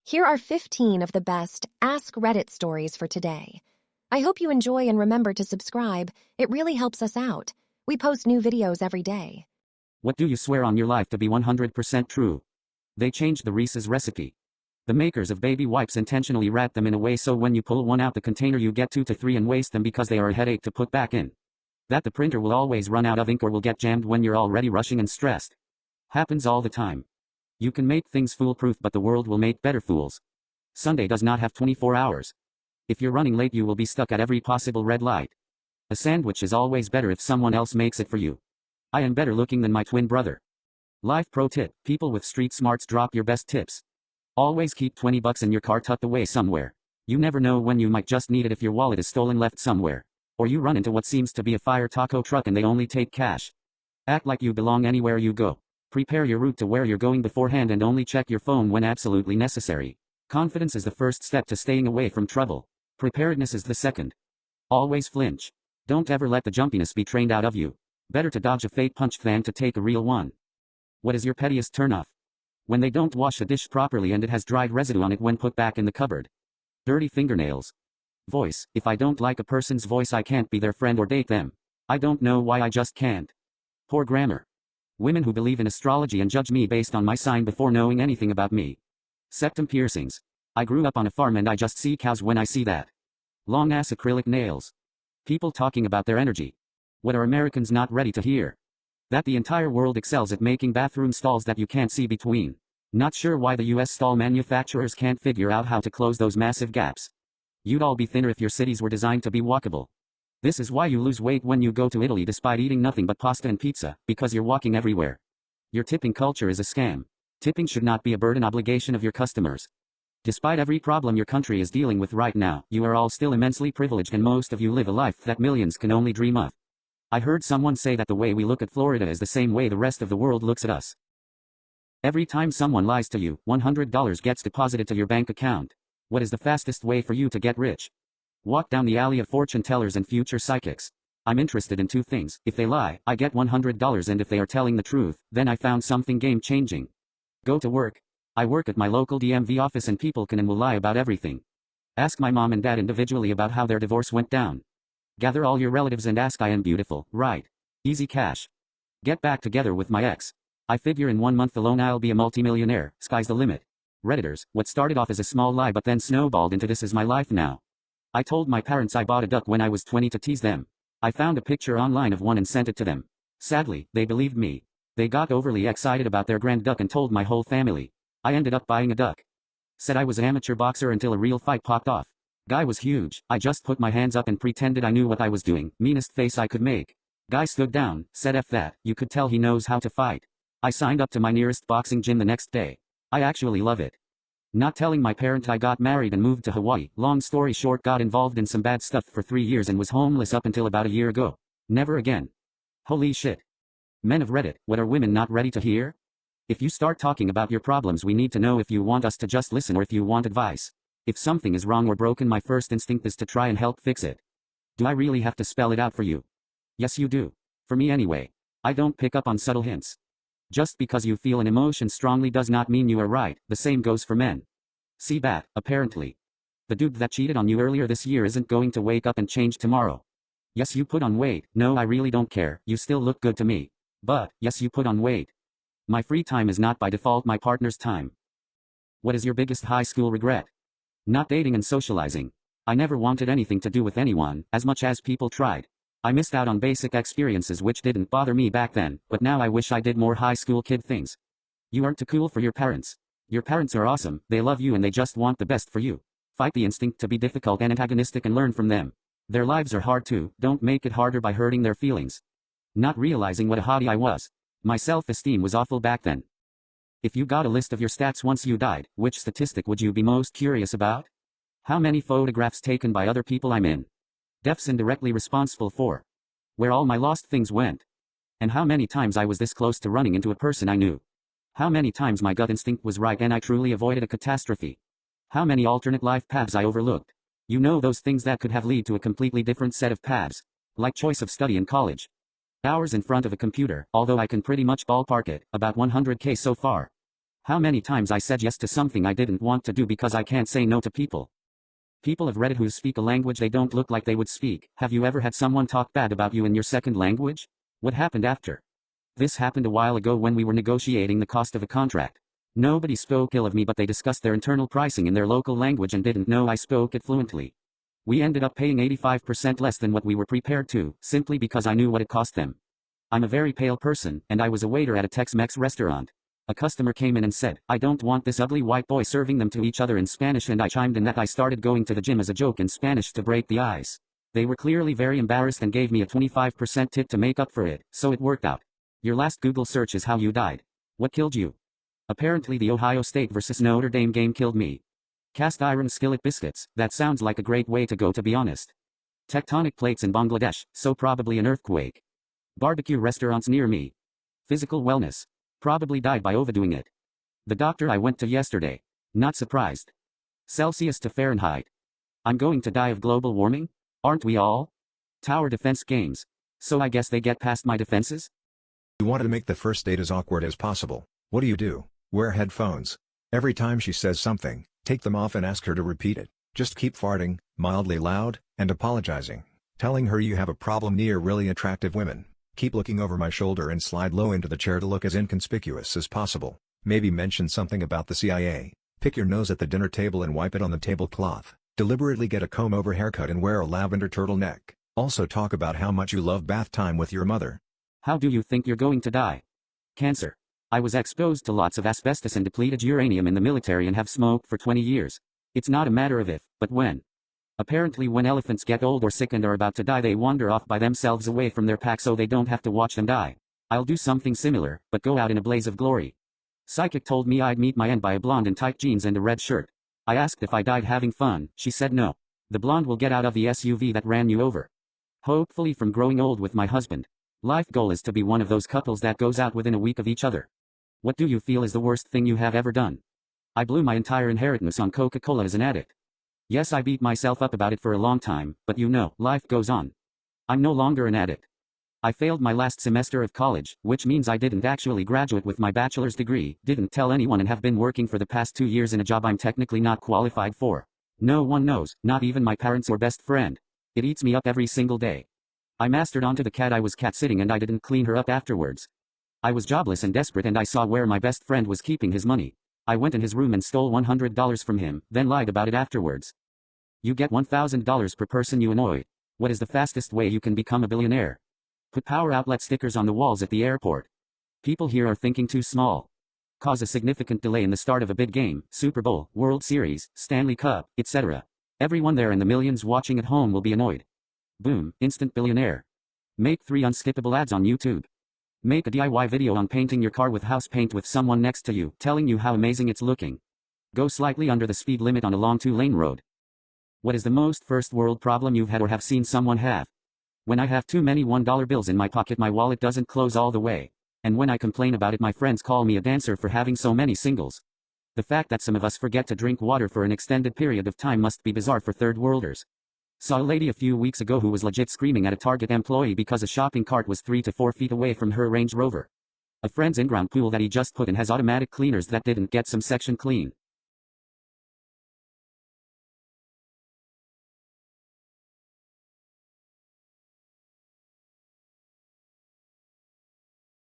Here are 15 of the best Ask Reddit stories for today. I hope you enjoy and remember to subscribe. It really helps us out. We post new videos every day. What do you swear on your life to be 100% true? They changed the Reese's recipe. The makers of baby wipes intentionally wrap them in a way so when you pull one out the container you get 2 to 3 and waste them because they are a headache to put back in. That the printer will always run out of ink or will get jammed when you're already rushing and stressed. Happens all the time. You can make things foolproof but the world will make better fools. Sunday does not have 24 hours. If you're running late you will be stuck at every possible red light. A sandwich is always better if someone else makes it for you. I am better looking than my twin brother. Life pro tip: people with street smarts drop your best tips. Always keep $20 in your car tucked away somewhere. You never know when you might just need it if your wallet is stolen left somewhere. Or you run into what seems to be a fire taco truck and they only take cash. Act like you belong anywhere you go. Prepare your route to where you're going beforehand and only check your phone when absolutely necessary. Confidence is the first step to staying away from trouble. Preparedness is the second. Always flinch. Don't ever let the jumpiness be trained out of you. Better to dodge a fake punch than to take a real one. What is your pettiest turnoff? When they don't wash a dish properly and it has dried residue on it when put back in the cupboard. Dirty fingernails. Voice: if I don't like a person's voice I can't be their friend or date them. I don't know why, I just can't. Poor grammar. Women who believe in astrology and judge me based on my sign before knowing anything about me. Septum piercings. I grew up on a farm and I just see cows when I see that. Long ass acrylic nails. People talking about their energy. What are Americans not ready to hear? That the entire world excels at making bathroom stalls that you can't see between. Not sure why the US stall manufacturers can't figure out how to close those massive gaps. You'd all be thinner if your cities were designed to be walkable. This is why you lose weight when you go to Italy despite eating nothing but pasta and pizza, because you're walking everywhere. Your tipping culture is a scam. Tipping should not be a burden obligation of your customers. Despite every problem your country is dealing with right now, you are all still immensely privileged and most of you live a life that millions can only dream of. I heard someone say that the way we look at Florida is the same way the rest of the world looks at us. Every time someone lies to you, $100 gets deposited to your bank account. What is the fastest way for you to get rich? Walk down the alley of fortune tellers and future psychics. I'm interested in 2 things: if they lie, I get $100, and if they are telling the truth, then I found something game-changing. Go to work. I work at my local DMV office and people can and will lie about everything. Ask my mom and dad individually about how their divorce went down. Gather all your relatives and ask, I am beautiful, right? Easy cash. Get back together with my ex. I figure in 1 month alone I'll be a multimillionaire, sky's the limit. Redditors: what started off as a small lie but then snowballed into this is my life now. I told my parents I bought a duck when I was 20 to tease them. I found a picture online of one and sent it to them. Sadly, they believed me. They got overly excited about their grand duck and told my whole family. I ended up buying a duck. Said I was an amateur boxer until a real fight popped off. Guy was huge. I just put my hands up and pretended I knew what I was doing. Meanest face I could make. Guy stood down, said F that, you could tell he knows how to fight. I signed up to my nearest boxing gym the next day. I actually love it. Not telling my parent I got married and moved to Hawaii. Long story short, got involved in some bad stuff for 3 years and was homeless up until about a year ago. Never again. Holy shit. Men of Reddit, what are women not ready to hear? If you start talking about your problems we need to know if you want us to just listen or if you want advice. If something is wrong or broken my first instinct is to try and help fix it. Do I really have to spell it out for you? Yes you do. For me anyway. I don't pick up on subtle hints. Just because you feel an emotion strongly does not mean you are right, the same goes for men. See bat, apparently. The dude that cheated on you earlier this year isn't going to wake up and change tomorrow. Yes you put on weight, no I really don't care, you still look good to me. But, yes you put on weight. My free time is not by default my partner's time. What is your biggest high school regret? Not dating and socializing. I never wanted anything to do with anyone, as much as people tried. I missed out on basic experiences which didn't bother me back then, but now I wish I did more high school kid things. You aren't too cool for your parents. Your parents are awesome, they love you and they just want the best for you. Fight the instinct to be difficult and antagonistic and learn from them. Their lives are hard too, don't make it harder by hurting their feelings. Not realizing what a hottie I was. My self-esteem was awful back then. If you got a list of your stats once you died, which statistic would you be most curious about? How many photographs taken by other people I'm in? Deaths indirectly responsible for. Where all my lost things went. And how many times I was this close to running into a person I knew. How many times my gut instinct was right and I truly avoided a catastrophe. How many alternate life paths I overlooked. You know those things that could have led to a completely different set of paths. Like choice of study in college. Hours in front of a computer, although I can pretty much ballpark it, about 100K so far. How many times I said yes to something I didn't want to do because I can't say no to people. People of Reddit who speak a language they don't look like they would speak. Have you ever had someone talk bad about you in your second language? What happened after? This happened a while ago when we were negotiating the cost of a contract. Nobody spoke ill of me, but they discussed their internal pricing in their local language and didn't know I spoke it fluently. We ended up paying 85% less than what we were prepared to, simply because I knew what it cost them. I'm a very pale person, and I was a waiter at a Tex-Mex restaurant. A customer came in and said, "I don't want this ugly white boy serving them to each other in Spanish," and I chimed in that I started going to the gym as a joke in Spanish to break the ice. They were clearly very embarrassed and gave me a 25% tip to make up for it, so it worked out. Your last Google search is how you died. What killed you? Apparently the Ohio State vs. Notre Dame game killed me. Cast iron skillet biscuits, that sounds like a great way to go, to be honest. Tectonic plates in Bangladesh, so probably an earthquake. Barbecue restaurants near me. Physical wellness. Probably died by overdoing it. The doctor I went to yesterday. Not surprised. Celsius to Fahrenheit. I'm going to die of global warming? Aren't we all? Tower defense games. So I guess they get past my defenses? You want to make the first date as awkward as possible. What do? Wear headphones. Every time she says something, take them off and ask her to repeat it. Just keep farting, mildly loud, and apologizing. Telling her you have a problem near really attractive women. Keep looking over my shoulder and slide low into the chair to look as inconspicuous as possible. Maybe mention something about the CIA. Pick your nose at the dinner table and wipe it on the tablecloth. Deliberately get a comb-over haircut and wear a lavender turtleneck. Also talk about how much you love bath time with your mother. How do you think you're going to die? Cancer. I was exposed to lots of asbestos and depleted uranium in the military and have smoked for 20 years. It's not a matter of if, but when. Apparently when elephants get old or sick and are about to die, they wander off by themselves away from their pack so they don't have to watch them die. I'll do something similar, but go out in a blaze of glory. Psychic told me I'd meet my end by a blonde in tight jeans and a red shirt. I asked if I died having fun. She said no. The blonde will get out of the SUV that ran you over. Hopefully from growing old with my husband. Life goal is to be one of those couples that goes out within a week of each other. What do you feel is the worst thing you have ever done? I blew my entire inheritance on Coca-Cola as an addict. Yes, I beat myself up about it for a long time, but you know, life goes on. I'm no longer an addict. I failed my last semester of college, which means I didn't actually graduate with my bachelor's degree, didn't tell anyone, and have been working for the past 2 years in a job I'm technically not qualified for. No one knows, not even my parents or best friend. It eats me up every single day. I mastered onto the cat I was cat-sitting and I didn't clean her up afterwards. I was jobless and desperate and I saw where my best friend was keeping his money. I went in his room and stole $100 from him, then lied about it afterwards. You get $1,000 per person you annoy. What is the fastest way you can become a billionaire? Put power outlet stickers on the walls at the airport. People here are thinking too small. Cause a significant delay in the start of a big game, Super Bowl, World Series, Stanley Cup, etc. Everyone there and the millions watching at home will be annoyed. Boom, instant billionaire. Make 3 unskippable ads on YouTube. Make a DIY video on painting your car with house paint with someone next to you, telling you how amazing it's looking. Go slightly under the speed limit on a long 2-lane road. What is the most first world problem you've had or have seen someone have? When I have too many $1 bills in my pocket, my wallet doesn't close all the way. And when I complain about it, my friends call me a dancer for having so many singles. The fact that some of us forget to drink water for an extended period of time must be bizarre for third worlders. Saw a lady a few weeks ago who was legit screaming at a Target employee because a shopping cart was 3 to 4 feet away from her Range Rover. A friend's in-ground pool that he just put in has automatic cleaners that didn't get some section clean.